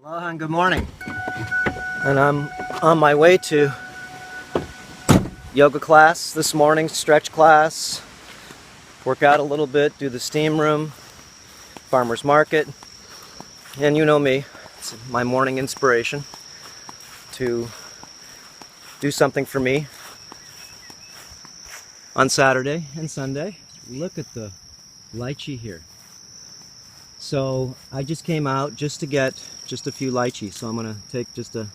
Aloha and good morning. And I'm on my way to yoga class this morning, stretch class, work out a little bit, do the steam room, farmer's market. And you know me, it's my morning inspiration to do something for me on Saturday and Sunday. Look at the lychee here. So I just came out just to get just a few lychee. So I'm gonna take just a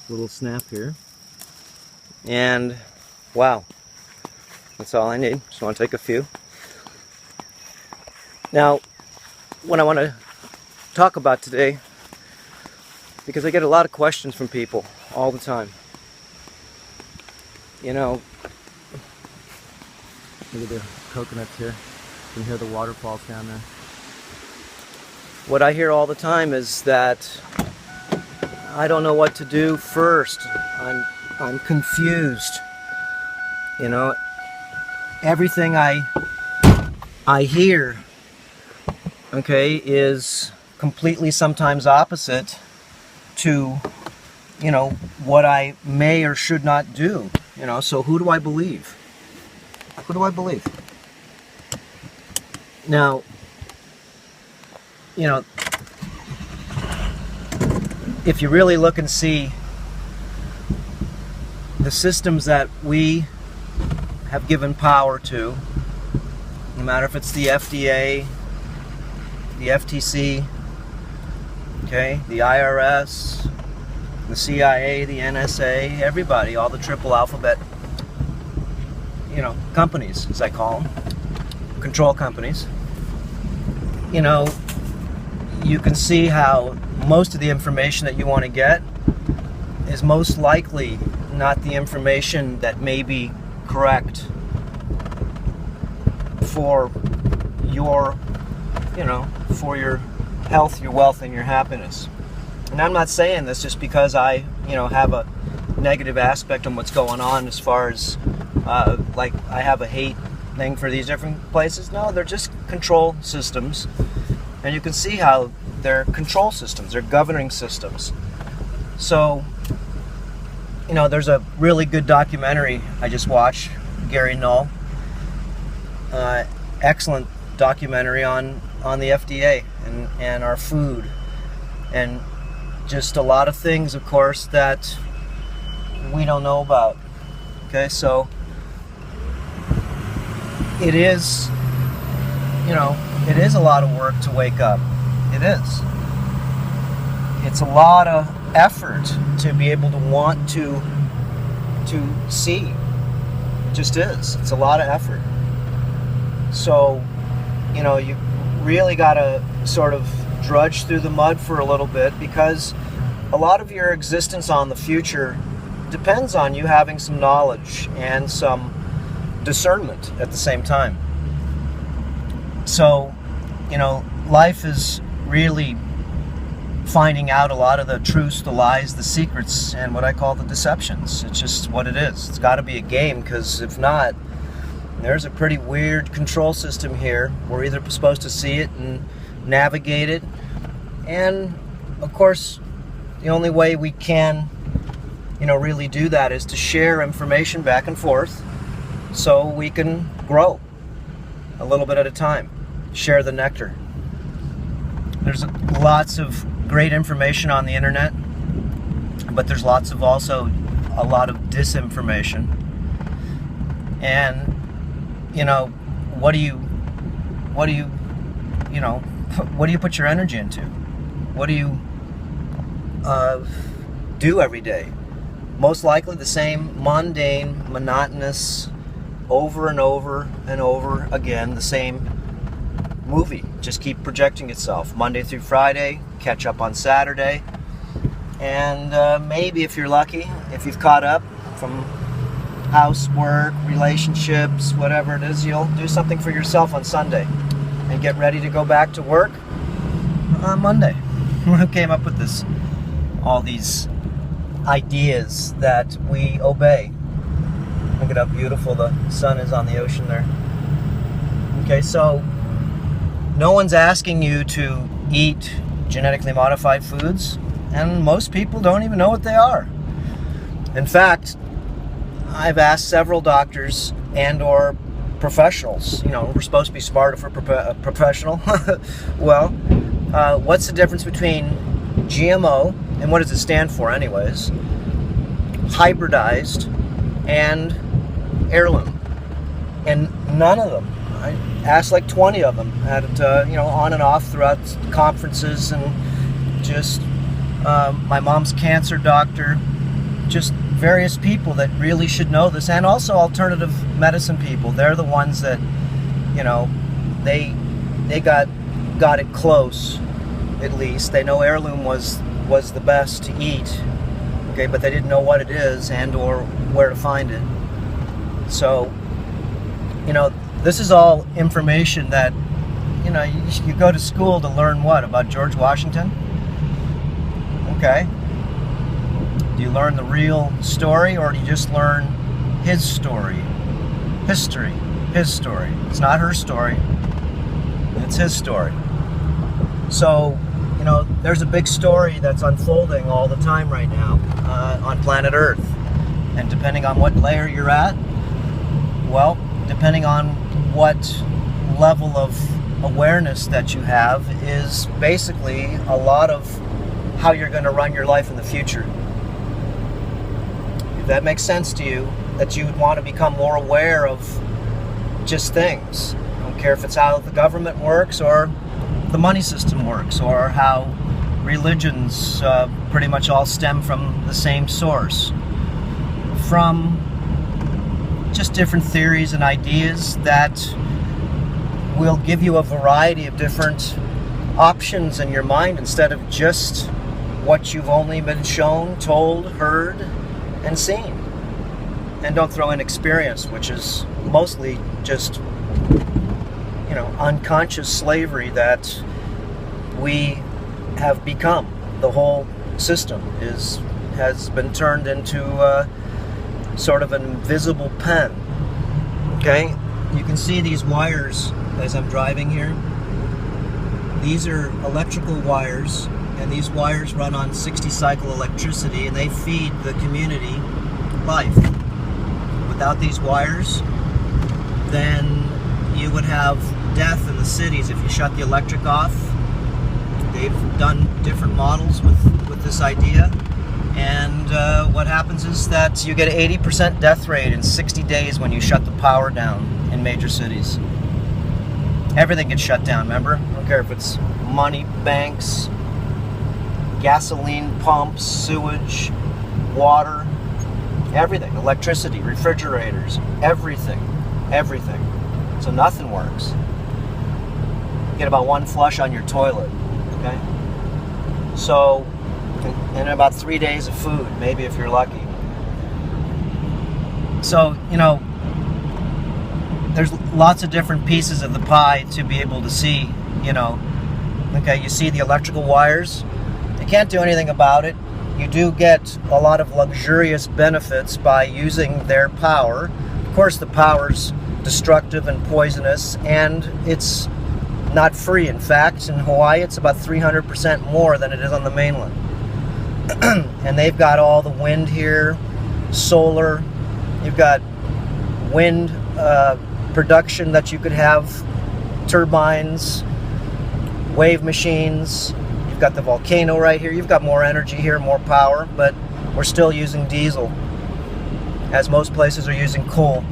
little snap here. And wow, that's all I need. Just want to take a few. Now, what I want to talk about today, because I get a lot of questions from people all the time. You know, look at the coconuts here. You can hear the waterfalls down there. What I hear all the time is that I don't know what to do first. I'm confused. You know, everything I hear, okay, is completely sometimes opposite to, you know, what I may or should not do. You know, so who do I believe? Who do I believe? Now, you know, if you really look and see the systems that we have given power to, no matter if it's the FDA, the FTC, okay, the IRS, the CIA, the NSA, everybody, all the triple alphabet, you know, companies, as I call them, control companies, you know, you can see how most of the information that you want to get is most likely not the information that may be correct for your, you know, for your health, your wealth, and your happiness. And I'm not saying this just because I, you know, have a negative aspect on what's going on as far as, like, I have a hate thing for these different places. No, they're just control systems. And you can see how they're control systems, they're governing systems. So, you know, there's a really good documentary I just watched, Gary Null. Excellent documentary on the FDA and our food. And just a lot of things, of course, that we don't know about. Okay, so it is, you know, it is a lot of work to wake up. It is. It's a lot of effort to be able to want to see. It just is. It's a lot of effort. So, you know, you really got to sort of drudge through the mud for a little bit, because a lot of your existence on the future depends on you having some knowledge and some discernment at the same time. So, you know, life is really finding out a lot of the truths, the lies, the secrets, and what I call the deceptions. It's just what it is. It's got to be a game, because if not, there's a pretty weird control system here. We're either supposed to see it and navigate it, and of course, the only way we can, you know, really do that is to share information back and forth so we can grow a little bit at a time. Share the nectar. There's lots of great information on the internet, but there's lots of also a lot of disinformation. And you know, what do you put your energy into? What do you do every day? Most likely the same mundane, monotonous, over and over and over again, the same movie. Just keep projecting itself Monday through Friday, catch up on Saturday, and maybe if you're lucky, if you've caught up from housework, relationships, whatever it is, you'll do something for yourself on Sunday and get ready to go back to work on Monday. Who came up with this? All these ideas that we obey. Look at how beautiful the sun is on the ocean there. Okay, so no one's asking you to eat genetically modified foods. and most people don't even know what they are. In fact, I've asked several doctors and or professionals, we're supposed to be smarter for a professional. Well, what's the difference between GMO, and what does it stand for anyways, hybridized, and heirloom? And none of them. I asked like 20 of them at on and off throughout conferences, and just my mom's cancer doctor, just various people that really should know this, and also alternative medicine people. They're the ones that, they got it close. At least they know heirloom was the best to eat, okay, but they didn't know what it is and or where to find it. So, this is all information that, you go to school to learn what? About George Washington? Okay. Do you learn the real story, or do you just learn his story? History. His story. It's not her story. It's his story. So, there's a big story that's unfolding all the time right now on planet Earth. And depending on what layer you're at, well, depending on what level of awareness that you have is basically a lot of how you're going to run your life in the future. If that makes sense to you, that you would want to become more aware of just things. I don't care if it's how the government works, or the money system works, or how religions pretty much all stem from the same source. From just different theories and ideas that will give you a variety of different options in your mind, instead of just what you've only been shown, told, heard, and seen. And don't throw in experience, which is mostly just, unconscious slavery that we have become. The whole system has been turned into sort of an invisible pen. Okay? You can see these wires as I'm driving here. These are electrical wires, and these wires run on 60 cycle electricity, and they feed the community life. Without these wires, then you would have death in the cities if you shut the electric off. They've done different models with this idea, and what happens is that you get an 80% death rate in 60 days when you shut the power down in major cities. Everything gets shut down, remember? I don't care if it's money, banks, gasoline pumps, sewage, water, everything, electricity, refrigerators, everything. So nothing works. You get about one flush on your toilet, okay? So, and about 3 days of food, maybe if you're lucky. So, there's lots of different pieces of the pie to be able to see, Okay, you see the electrical wires? You can't do anything about it. You do get a lot of luxurious benefits by using their power. Of course, the power's destructive and poisonous, and it's not free. In fact, in Hawaii, it's about 300% more than it is on the mainland. And they've got all the wind here, solar. You've got wind production that you could have, turbines, wave machines. You've got the volcano right here. You've got more energy here, more power, but we're still using diesel, as most places are using coal.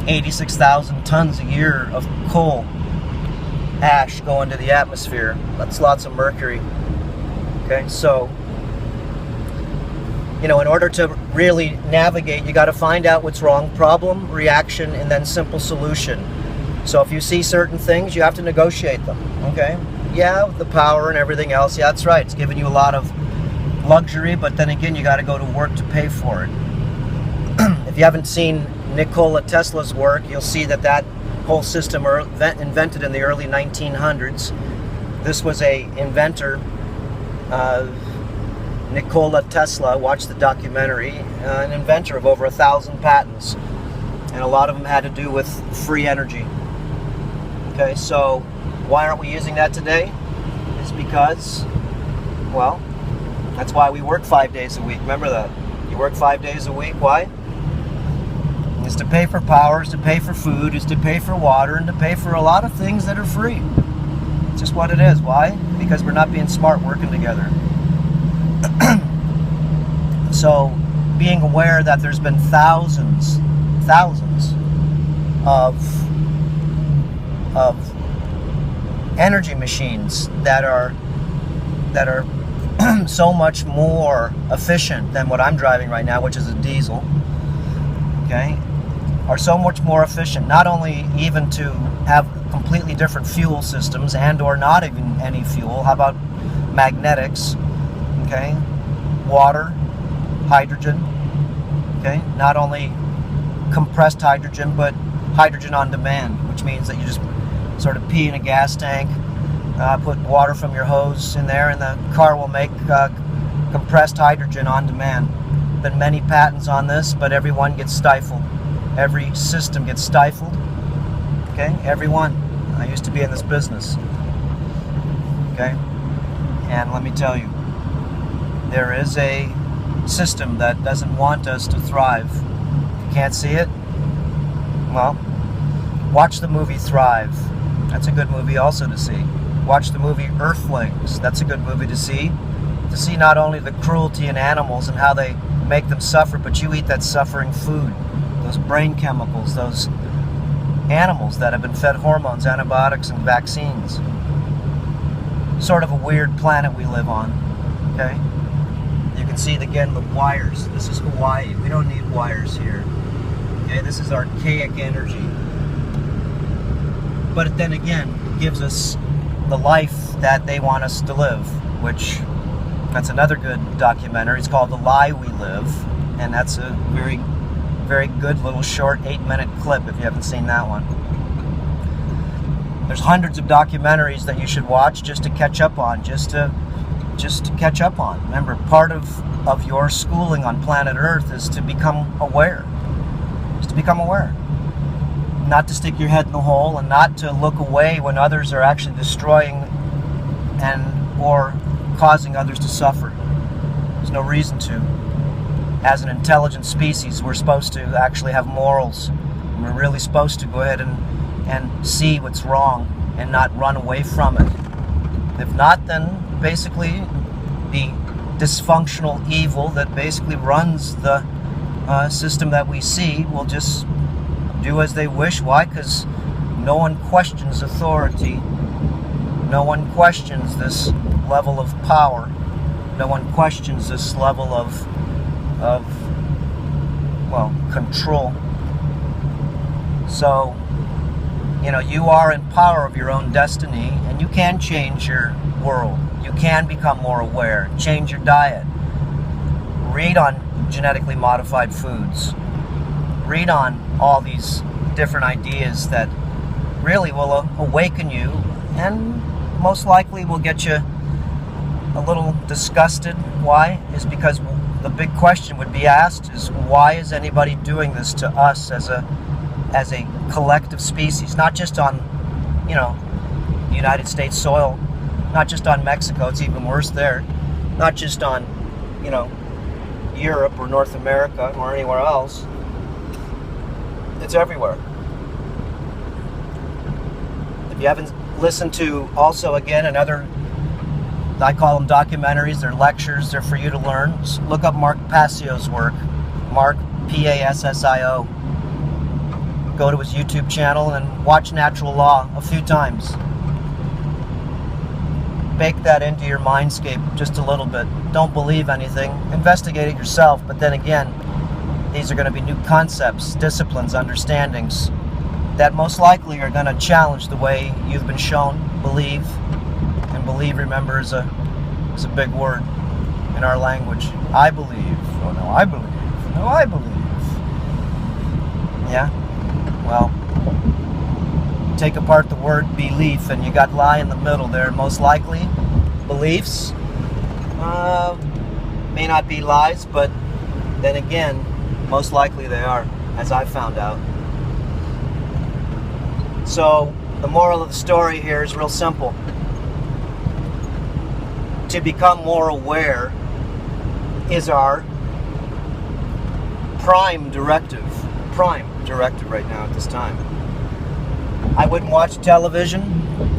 86,000 tons a year of coal ash go into the atmosphere. That's lots of mercury. Okay, so, in order to really navigate, you got to find out what's wrong, problem, reaction, and then simple solution. So if you see certain things, you have to negotiate them, okay? Yeah, the power and everything else, yeah, that's right. It's giving you a lot of luxury, but then again, you got to go to work to pay for it. If you haven't seen Nikola Tesla's work, you'll see that whole system invented in the early 1900s. This was a inventor, Nikola Tesla. Watch the documentary. An inventor of over 1,000 patents, and a lot of them had to do with free energy. Okay, so why aren't we using that today? It's because Well, that's why we work 5 days a week. Remember that. You work 5 days a week. Why? It's to pay for power, it's to pay for food, it's to pay for water, and to pay for a lot of things that are free. It's just what it is. Why? Because we're not being smart working together. So, being aware that there's been thousands of energy machines that are so much more efficient than what I'm driving right now, which is a diesel, okay, are so much more efficient, not only even to have completely different fuel systems and or not even any fuel. How about magnetics, okay, water, hydrogen, okay, not only compressed hydrogen, but hydrogen on demand, which means that you just sort of pee in a gas tank, put water from your hose in there, and the car will make compressed hydrogen on demand. Been many patents on this, but every one gets stifled. Every system gets stifled. Okay, every one. I used to be in this business. Okay, and let me tell you, there is a system that doesn't want us to thrive. If you can't see it, well, watch the movie Thrive. That's a good movie also to see. Watch the movie Earthlings. That's a good movie to see. To see not only the cruelty in animals and how they make them suffer, but you eat that suffering food. Those brain chemicals, those animals that have been fed hormones, antibiotics, and vaccines. Sort of a weird planet we live on. Okay? You can see again the wires. This is Hawaii. We don't need wires here. Okay? This is archaic energy. But it then again gives us the life that they want us to live, which that's another good documentary. It's called The Lie We Live, and that's a very, very good little short 8-minute clip if you haven't seen that one. There's hundreds of documentaries that you should watch just to catch up on, just to catch up on. Remember, part of your schooling on planet Earth is to become aware. Is to become aware. Not to stick your head in the hole and not to look away when others are actually destroying and or causing others to suffer. There's no reason to. As an intelligent species, we're supposed to actually have morals. And we're really supposed to go ahead and see what's wrong and not run away from it. If not, then basically the dysfunctional evil that basically runs the system that we see will just do as they wish. Why? Because no one questions authority. No one questions this level of power. No one questions this level of control. So, you are in power of your own destiny, and you can change your world. You can become more aware. Change your diet. Read on genetically modified foods. Read on all these different ideas that really will awaken you and most likely will get you a little disgusted. Why? Is because the big question would be asked is, why is anybody doing this to us as a collective species? Not just on, United States soil, not just on Mexico, it's even worse there. Not just on, Europe or North America or anywhere else. It's everywhere. If you haven't listened to also again another, I call them documentaries, they're lectures, they're for you to learn. Just look up Mark Passio's work. Mark, P-A-S-S-I-O. Go to his YouTube channel and watch Natural Law a few times. Bake that into your mindscape just a little bit. Don't believe anything. Investigate it yourself, but then again, these are going to be new concepts, disciplines, understandings that most likely are going to challenge the way you've been shown. Believe, and believe, remember, is a big word in our language. I believe. Oh no, I believe. No, I believe. Yeah? Well, take apart the word belief and you got lie in the middle there. Most likely, beliefs may not be lies, but then again, most likely they are, as I found out. So, the moral of the story here is real simple. to become more aware is our prime directive right now at this time. I wouldn't watch television.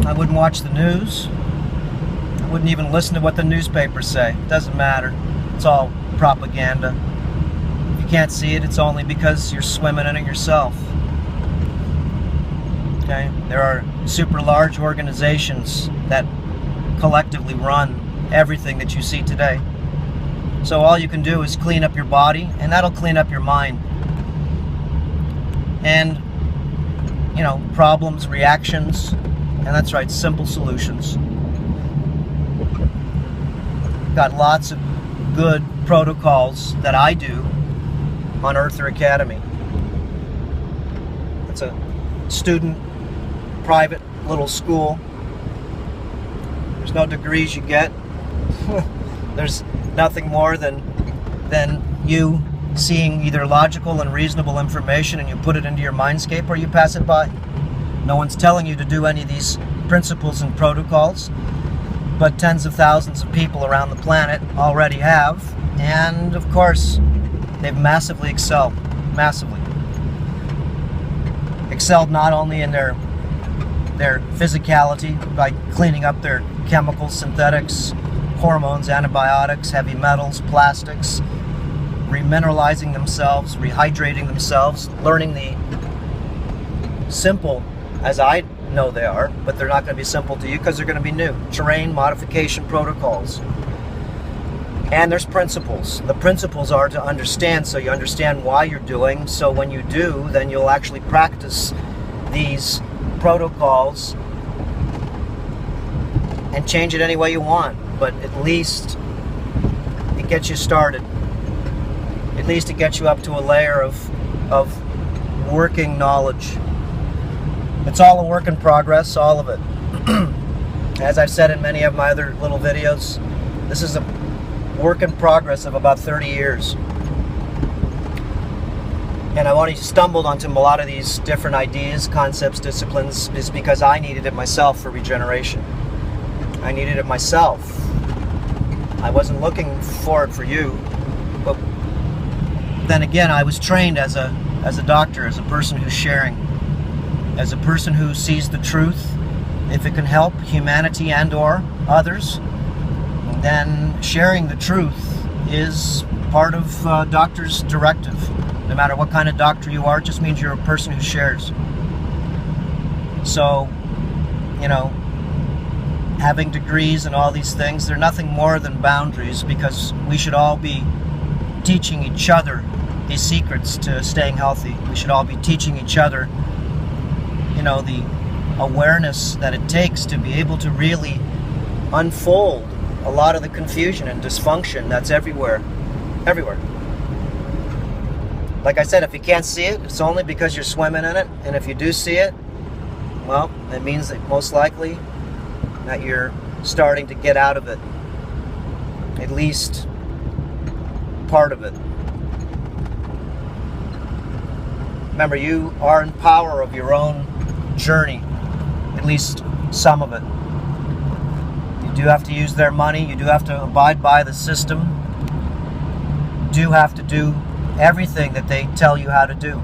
I wouldn't watch the news. I wouldn't even listen to what the newspapers say. It doesn't matter. It's all propaganda. If you can't see it, it's only because you're swimming in it yourself. Okay? There are super large organizations that collectively run everything that you see today. So all you can do is clean up your body, and that'll clean up your mind. And, you know, problems, reactions, and that's right, simple solutions. Got lots of good protocols that I do on Earther Academy. It's a student, private little school. There's no degrees you get. There's nothing more than you seeing either logical and reasonable information and you put it into your mindscape or you pass it by. No one's telling you to do any of these principles and protocols, but tens of thousands of people around the planet already have, and of course they've massively excelled. Excelled not only in their physicality by cleaning up their chemicals, synthetics, hormones, antibiotics, heavy metals, plastics, remineralizing themselves, rehydrating themselves, learning the simple, as I know they are, but they're not going to be simple to you because they're going to be new. Terrain modification protocols. And there's principles. The principles are to understand, so you understand why you're doing, so when you do, then you'll actually practice these protocols and change it any way you want. But at least it gets you started. At least it gets you up to a layer of working knowledge. It's all a work in progress, all of it. As I've said in many of my other little videos, this is a work in progress of about 30 years. And I've only stumbled onto a lot of these different ideas, concepts, disciplines, is because I needed it myself for regeneration. I needed it myself. I wasn't looking for it for you, but then again, I was trained as a doctor, as a person who's sharing, as a person who sees the truth. If it can help humanity and or others, then sharing the truth is part of doctor's directive. No matter what kind of doctor you are, it just means you're a person who shares. So, you know, having degrees and all these things, they're nothing more than boundaries, because we should all be teaching each other these secrets to staying healthy. We should all be teaching each other, you know, the awareness that it takes to be able to really unfold a lot of the confusion and dysfunction that's everywhere. Like I said, if you can't see it, it's only because you're swimming in it. And if you do see it, well, it means that most likely that you're starting to get out of it. At least part of it. Remember, you are in power of your own journey. At least some of it. You do have to use their money. You do have to abide by the system. You do have to do everything that they tell you how to do.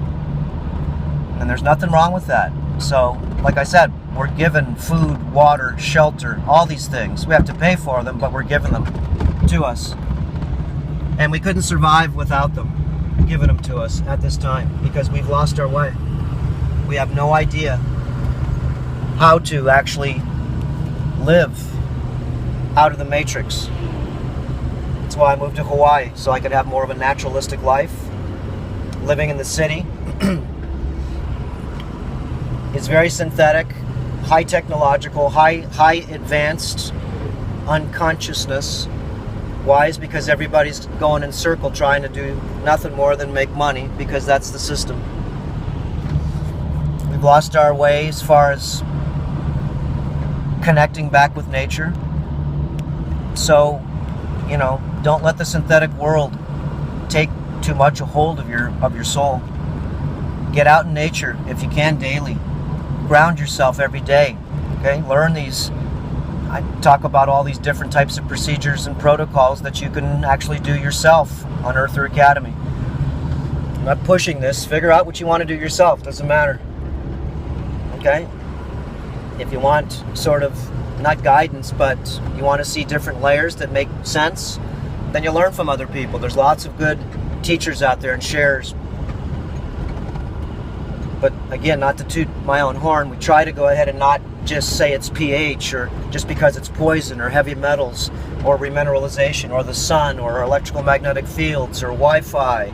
And there's nothing wrong with that. So, like I said, we're given food, water, shelter, all these things. We have to pay for them, but we're given them to us. And we couldn't survive without them, giving them to us at this time, because we've lost our way. We have no idea how to actually live out of the matrix. That's why I moved to Hawaii, so I could have more of a naturalistic life. Living in the city is very synthetic, high technological, high advanced unconsciousness. Why? Is because everybody's going in circle trying to do nothing more than make money, because that's the system. We've lost our way as far as connecting back with nature. So, you know, don't let the synthetic world take too much a hold of your soul. Get out in nature if you can daily. Ground yourself every day. Okay? Learn these I talk about all these different types of procedures and protocols that you can actually do yourself on Earther Academy. I'm not pushing this. Figure out what you want to do yourself. Doesn't matter. Okay? If you want sort of, not guidance, but you want to see different layers that make sense, then you learn from other people. There's lots of good teachers out there and sharers. But again, not to toot my own horn, we try to go ahead and not just say it's pH, or just because it's poison, or heavy metals, or remineralization, or the sun, or electrical magnetic fields, or Wi-Fi,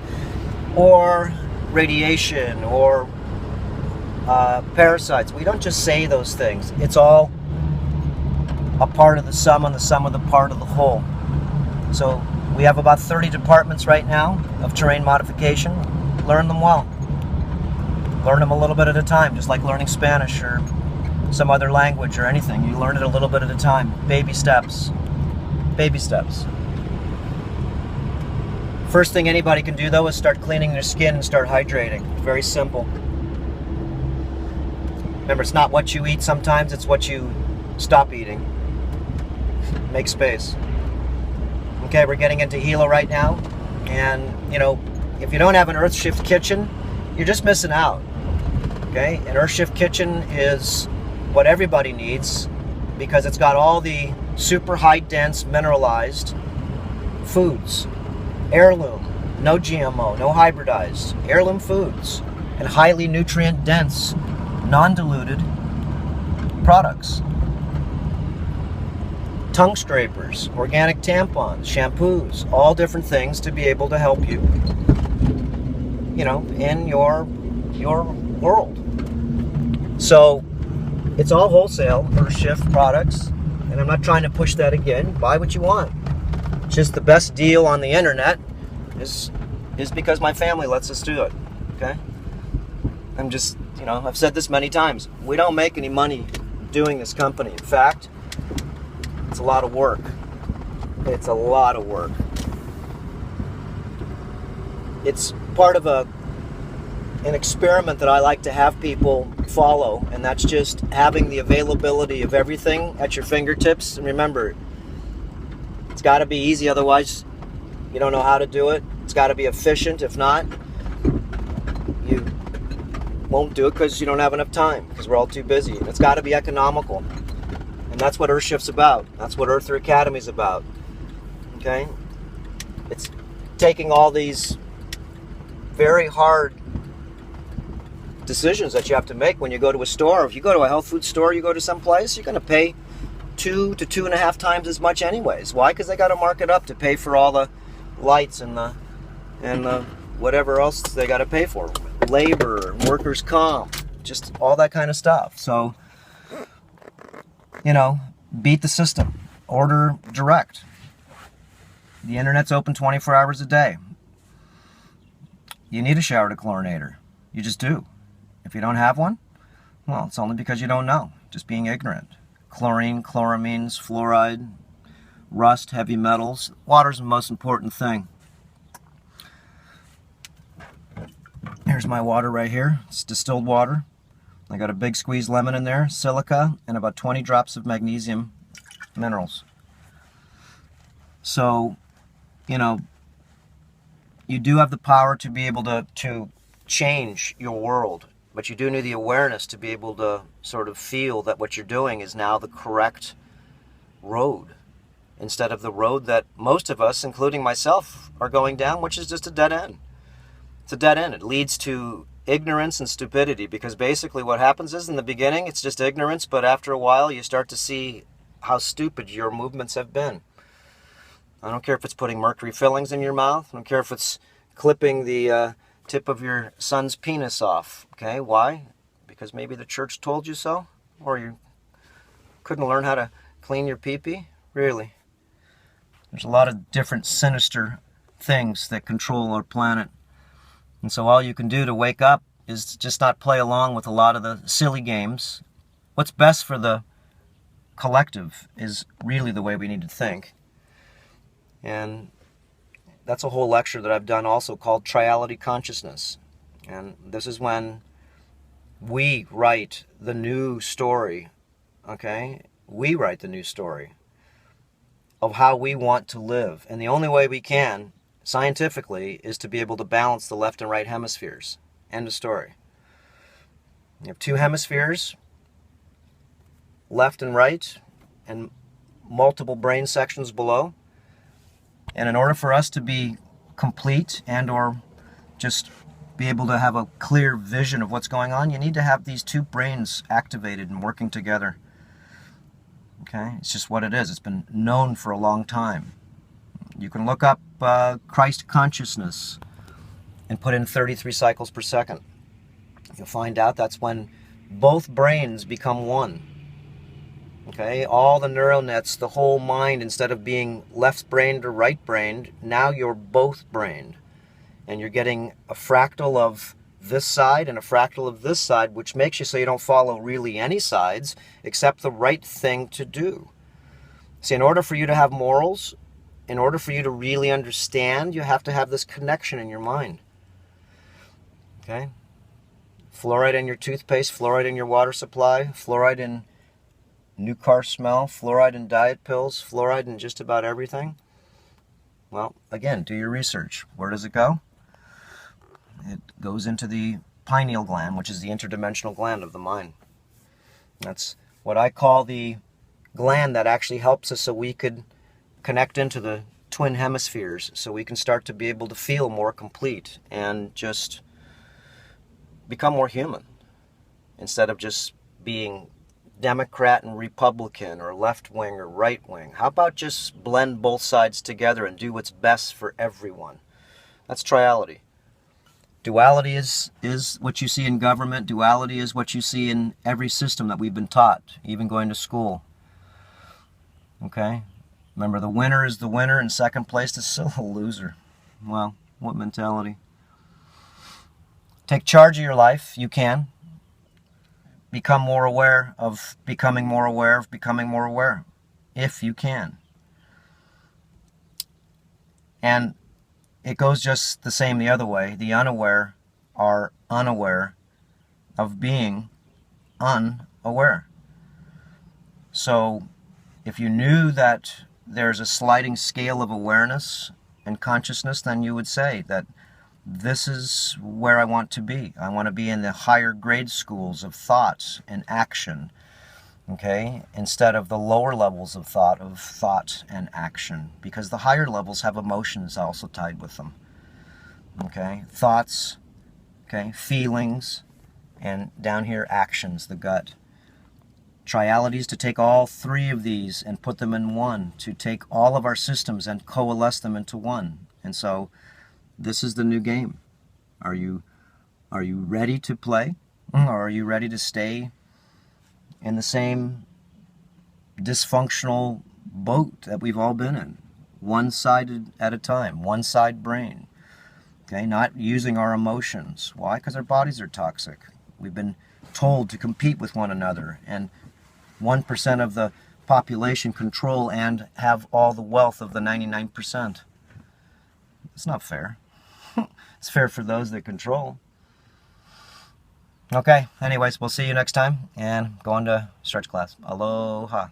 or radiation, or parasites. We don't just say those things. It's all a part of the sum, and the sum of the part of the whole. So we have about 30 departments right now of terrain modification. Learn them well. Learn them a little bit at a time, just like learning Spanish or some other language or anything. You learn it a little bit at a time. Baby steps. Baby steps. First thing anybody can do, though, is start cleaning their skin and start hydrating. Very simple. Remember, it's not what you eat sometimes, it's what you stop eating. Make space. Okay, we're getting into Hilo right now. And, you know, if you don't have an Earthshift kitchen, you're just missing out. Okay? An Earthshift kitchen is what everybody needs because it's got all the super high dense mineralized foods. Heirloom, no GMO, no hybridized. Heirloom foods and highly nutrient dense, non-diluted products. Tongue scrapers, organic tampons, shampoos, all different things to be able to help you, you know, in your world. So it's all wholesale Earthshift products, and I'm not trying to push that again. Buy what you want. Just the best deal on the internet is because my family lets us do it. Okay? I'm just, you know, I've said this many times. We don't make any money doing this company. In fact, it's a lot of work. It's a lot of work. It's part of an experiment that I like to have people follow, and that's just having the availability of everything at your fingertips. And remember, it's got to be easy, otherwise you don't know how to do it. It's got to be efficient. If not, you won't do it because you don't have enough time, because we're all too busy. And it's got to be economical. And that's what Earthshift's about. That's what Earther Academy's about. Okay? It's taking all these very hard decisions that you have to make when you go to a store. If you go to a health food store, you go to some place, you're going to pay 2 to 2.5 times as much anyways. Why? Because they got to mark it up to pay for all the lights and the whatever else they got to pay for. Labor, workers' comp, just all that kind of stuff. So, you know, beat the system. Order direct. The internet's open 24 hours a day. You need a shower dechlorinator. You just do. If you don't have one, well, it's only because you don't know. Just being ignorant. Chlorine, chloramines, fluoride, rust, heavy metals. Water's the most important thing. Here's my water right here. It's distilled water. I got a big squeezed lemon in there, silica, and about 20 drops of magnesium minerals. So, you know, you do have the power to be able to change your world, but you do need the awareness to be able to sort of feel that what you're doing is now the correct road, instead of the road that most of us, including myself, are going down, which is just a dead end. It's a dead end. It leads to ignorance and stupidity, because basically what happens is in the beginning it's just ignorance, but after a while you start to see how stupid your movements have been. I don't care if it's putting mercury fillings in your mouth. I don't care if it's clipping the tip of your son's penis off. Okay, why? Because maybe the church told you so? Or you couldn't learn how to clean your pee-pee? Really? There's a lot of different sinister things that control our planet. And so all you can do to wake up is just not play along with a lot of the silly games. What's best for the collective is really the way we need to think. And that's a whole lecture that I've done also called Triality Consciousness. And this is when we write the new story, okay? We write the new story of how we want to live. And the only way we can, scientifically, is to be able to balance the left and right hemispheres. End of story. You have two hemispheres, left and right, and multiple brain sections below. And in order for us to be complete and or just be able to have a clear vision of what's going on, you need to have these two brains activated and working together. Okay, it's just what it is. It's been known for a long time. You can look up Christ consciousness and put in 33 cycles per second. You'll find out that's when both brains become one. Okay, all the neural nets, the whole mind, instead of being left-brained or right-brained, now you're both-brained. And you're getting a fractal of this side and a fractal of this side, which makes you so you don't follow really any sides except the right thing to do. See, in order for you to have morals, in order for you to really understand, you have to have this connection in your mind. Okay? Fluoride in your toothpaste, fluoride in your water supply, fluoride in new car smell, fluoride in diet pills, fluoride in just about everything. Well, again, do your research. Where does it go? It goes into the pineal gland, which is the interdimensional gland of the mind. That's what I call the gland that actually helps us so we could connect into the twin hemispheres, so we can start to be able to feel more complete and just become more human instead of just being Democrat and Republican or left wing or right wing. How about just blend both sides together and do what's best for everyone? That's triality. Duality is what you see in government. Duality is what you see in every system that we've been taught, even going to school. Okay? Remember, the winner is the winner, and second place is still a loser. Well, what mentality? Take charge of your life. You can. Become more aware of becoming more aware of becoming more aware, if you can. And it goes just the same the other way. The unaware are unaware of being unaware. So if you knew that there's a sliding scale of awareness and consciousness, then you would say that this is where I want to be. I want to be in the higher grade schools of thought and action, okay, instead of the lower levels of thought and action, because the higher levels have emotions also tied with them, okay, thoughts, okay, feelings, and down here actions, the gut. Triality is to take all three of these and put them in one, to take all of our systems and coalesce them into one. And so this is the new game. Are you ready to play, or are you ready to stay in the same dysfunctional boat that we've all been in, one side at a time, one side brain, okay, not using our emotions? Why? Because our bodies are toxic. We've been told to compete with one another, and 1% of the population control and have all the wealth of the 99%. It's not fair. It's fair for those that control. Okay, anyways, we'll see you next time, and go on to stretch class. Aloha.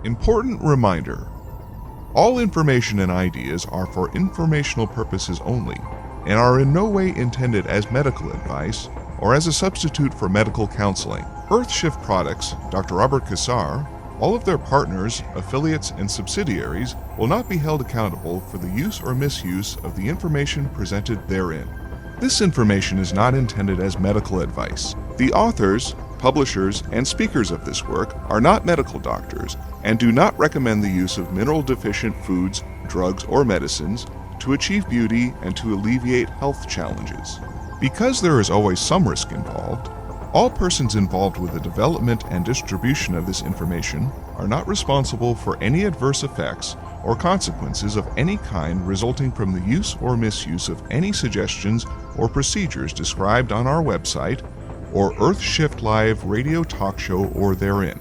Important reminder. All information and ideas are for informational purposes only and are in no way intended as medical advice or as a substitute for medical counseling. Earthshift Products, Dr. Robert Cassar, all of their partners, affiliates, and subsidiaries will not be held accountable for the use or misuse of the information presented therein. This information is not intended as medical advice. The authors, publishers, and speakers of this work are not medical doctors and do not recommend the use of mineral-deficient foods, drugs, or medicines to achieve beauty and to alleviate health challenges. Because there is always some risk involved, all persons involved with the development and distribution of this information are not responsible for any adverse effects or consequences of any kind resulting from the use or misuse of any suggestions or procedures described on our website or Earthshift Live radio talk show or therein.